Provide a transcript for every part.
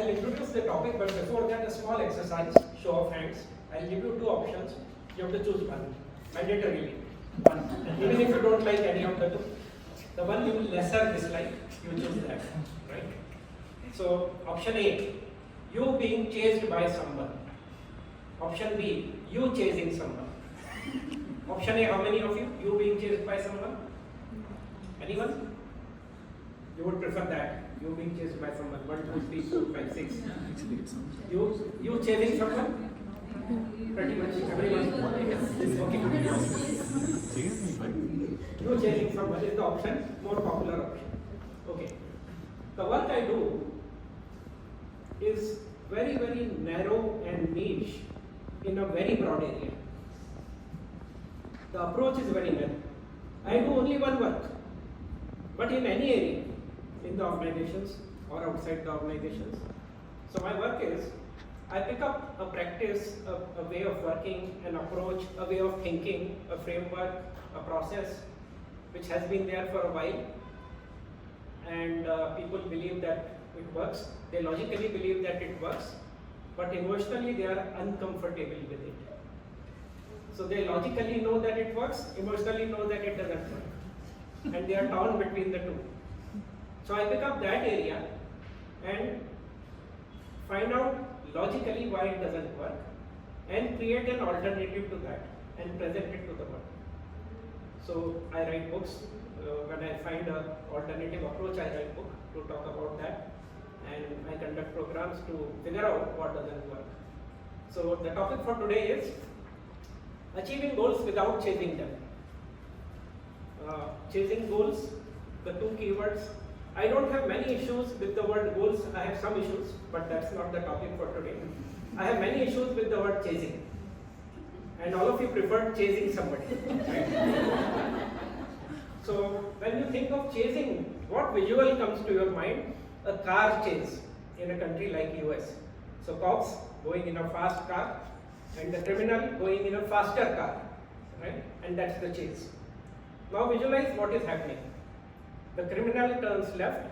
I'll introduce the topic, but before that, a small exercise, show of hands. I'll give you two options. You have to choose one, mandatorily. One. Even if you don't like any of the two, the one you will lesser dislike, you choose that, right? So, option A, you being chased by someone. Option B, you chasing someone. Option A, how many of you? You being chased by someone? Anyone? You would prefer that. You being chased by someone. 1, 2, 3, 4, 5, 6. You chasing someone? Pretty much everyone. Okay. You chasing someone is the option, more popular option. Okay. The work I do is very, very narrow and niche in a very broad area. The approach is very narrow. I do only one work, but in any area, in the organizations or outside the organizations. So my work is, I pick up a practice, a way of working, an approach, a way of thinking, a framework, a process, which has been there for a while, and people believe that it works. They logically believe that it works, but emotionally they are uncomfortable with it. So they logically know that it works, emotionally know that it doesn't work, and they are torn between the two. So I pick up that area and find out logically why it doesn't work, and create an alternative to that and present it to the world. So I write books. When I find an alternative approach, I write book to talk about that, and I conduct programs to figure out what doesn't work. So the topic for today is achieving goals without chasing them. Chasing goals, the two keywords. I don't have many issues with the word goals. I have some issues, but that's not the topic for today. I have many issues with the word chasing. And all of you prefer chasing somebody, right? So when you think of chasing, what visual comes to your mind? A car chase in a country like US. So cops going in a fast car and the criminal going in a faster car, right? And that's the chase. Now visualize what is happening. The criminal turns left,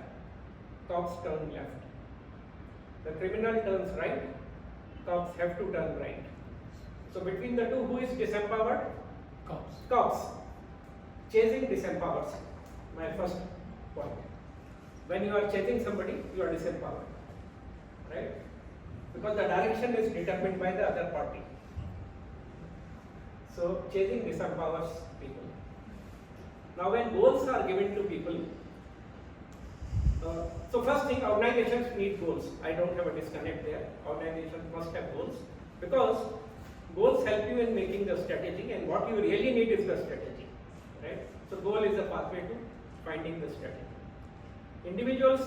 cops turn left. The criminal turns right, cops have to turn right. So between the two, who is disempowered? Cops. Cops. Chasing disempowers. My first point. When you are chasing somebody, you are disempowered, right? Because the direction is determined by the other party. So chasing disempowers people. Now when goals are given to people, so first thing, organizations need goals. I don't have a disconnect there. Organizations must have goals, because goals help you in making the strategy, and what you really need is the strategy, right? So goal is a pathway to finding the strategy. Individuals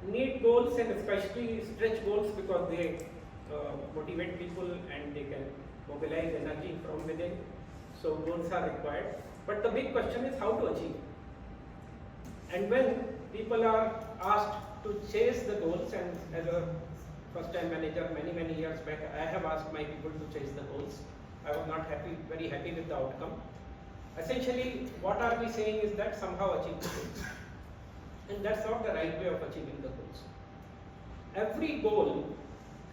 need goals, and especially stretch goals, because they motivate people and they can mobilize energy from within. So goals are required. But the big question is how to achieve. And when people are asked to chase the goals, and as a first-time manager many years back, I have asked my people to chase the goals. I was not very happy with the outcome. Essentially, what are we saying is that somehow achieve the goals. And that's not the right way of achieving the goals. Every goal,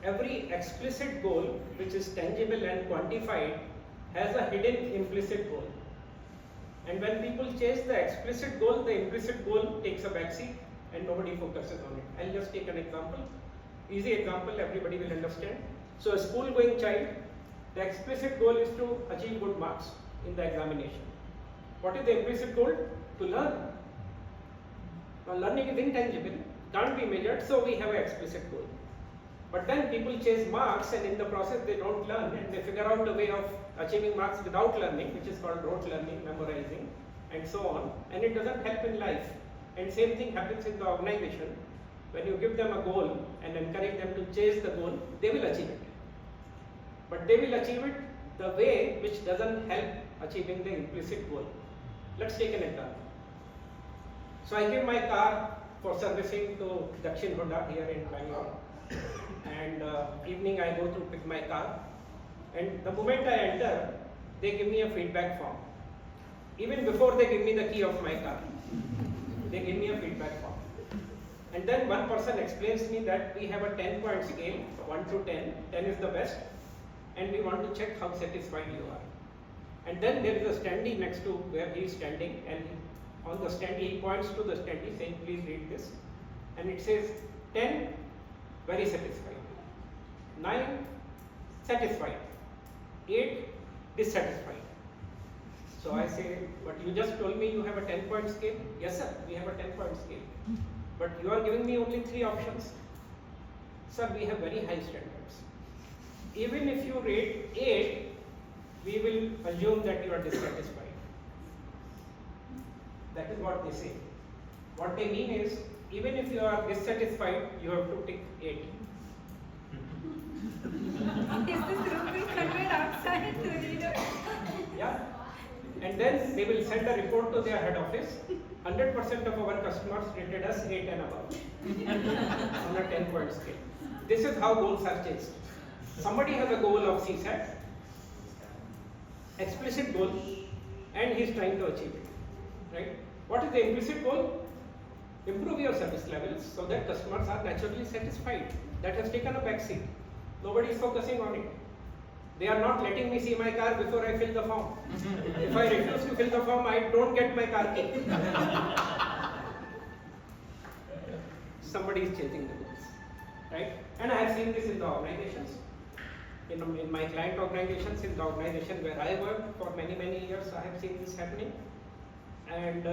every explicit goal which is tangible and quantified has a hidden implicit goal. And when people chase the explicit goal, the implicit goal takes a backseat and nobody focuses on it. I'll just take an example. Easy example, everybody will understand. So a school-going child, the explicit goal is to achieve good marks in the examination. What is the implicit goal? To learn. Now learning is intangible, can't be measured, so we have an explicit goal. But then people chase marks, and in the process they don't learn, and they figure out a way of achieving marks without learning, which is called rote learning, memorizing, and so on. And it doesn't help in life. And same thing happens in the organization. When you give them a goal and encourage them to chase the goal, they will achieve it. But they will achieve it the way which doesn't help achieving the implicit goal. Let's take an example. So I give my car for servicing to Dakshin Honda here in Bangalore. And evening I go to pick my car. And the moment I enter, they give me a feedback form. Even before they give me the key of my car, they give me a feedback form. And then one person explains me that we have a 10-point scale, 1 to 10, 10 is the best, and we want to check how satisfied you are. And then there is a standee next to where he is standing, and on the standee he points to the standee saying, please read this. And it says 10, very satisfied, 9, satisfied, 8, dissatisfied. So I say, but you just told me you have a 10-point scale. Yes sir, we have a 10-point scale. But you are giving me only 3 options. Sir, we have very high standards. Even if you rate 8, we will assume that you are dissatisfied. That is what they say. What they mean is, even if you are dissatisfied, you have to tick 8. Is this rubric conveyed outside to reader? Yeah. And then they will send a report to their head office. 100% of our customers rated us 8 and above on a 10-point scale. This is how goals are changed. Somebody has a goal of CSAT, explicit goal, and he is trying to achieve it. Right? What is the implicit goal? Improve your service levels so that customers are naturally satisfied. That has taken a backseat. Nobody is focusing on it. They are not letting me see my car before I fill the form. If I refuse to fill the form, I don't get my car key. Somebody is changing the goals, right? And I have seen this in the organizations, in my client organizations, in the organization where I worked for many years. I have seen this happening, and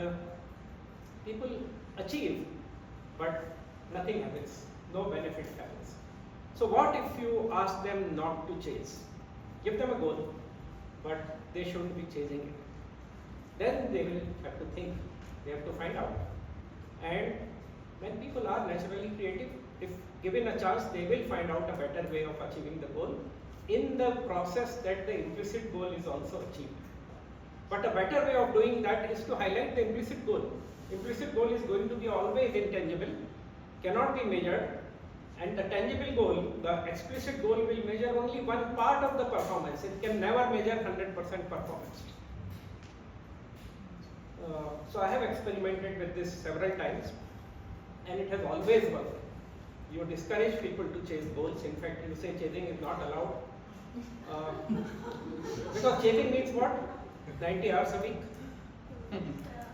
people achieve, but nothing happens. No benefit happens. So what if you ask them not to chase? Give them a goal, but they shouldn't be chasing it. Then they will have to think, they have to find out. And when people are naturally creative, if given a chance, they will find out a better way of achieving the goal in the process that the implicit goal is also achieved. But a better way of doing that is to highlight the implicit goal. Implicit goal is going to be always intangible, cannot be measured. And the tangible goal, the explicit goal, will measure only one part of the performance. It can never measure 100% performance. So I have experimented with this several times, and it has always worked. You discourage people to chase goals. In fact, you say chasing is not allowed. Because chasing means what? 90 hours a week.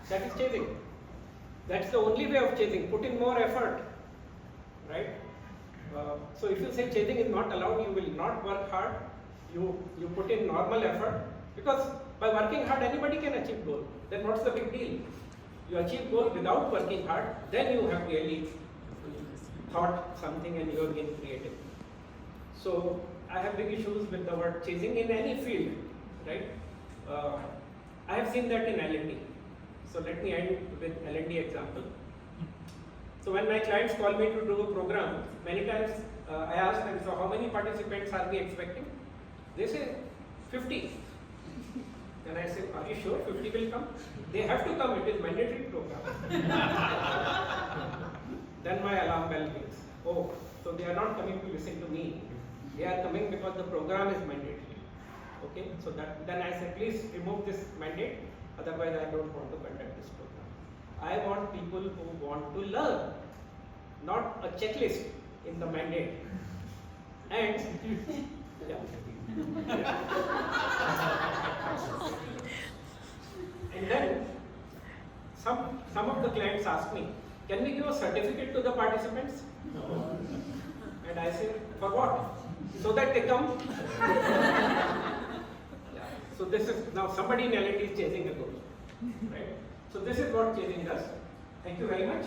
That is chasing. That's the only way of chasing. Put in more effort, right? So if you say chasing is not allowed, you will not work hard. You put in normal effort, because by working hard anybody can achieve goal. Then what's the big deal? You achieve goal without working hard, then you have really thought something and you have been creative. So I have big issues with the word chasing in any field, right? I have seen that in L&D. So let me end with L&D example. So when my clients call me to do a program, many times I ask them, so how many participants are we expecting? They say 50. Then I say, are you sure 50 will come? They have to come, it is mandatory program. Then my alarm bell rings. Oh, so they are not coming to listen to me. They are coming because the program is mandatory. Okay, so then I say, please remove this mandate, otherwise I don't want to conduct this program. I want people who want to learn, not a checklist in the mandate. And and then some of the clients ask me, can we give a certificate to the participants? No. And I say, for what? So that they come. So this is, now somebody in L&D is chasing a goal, right? So this is what chasing does. Thank you very much.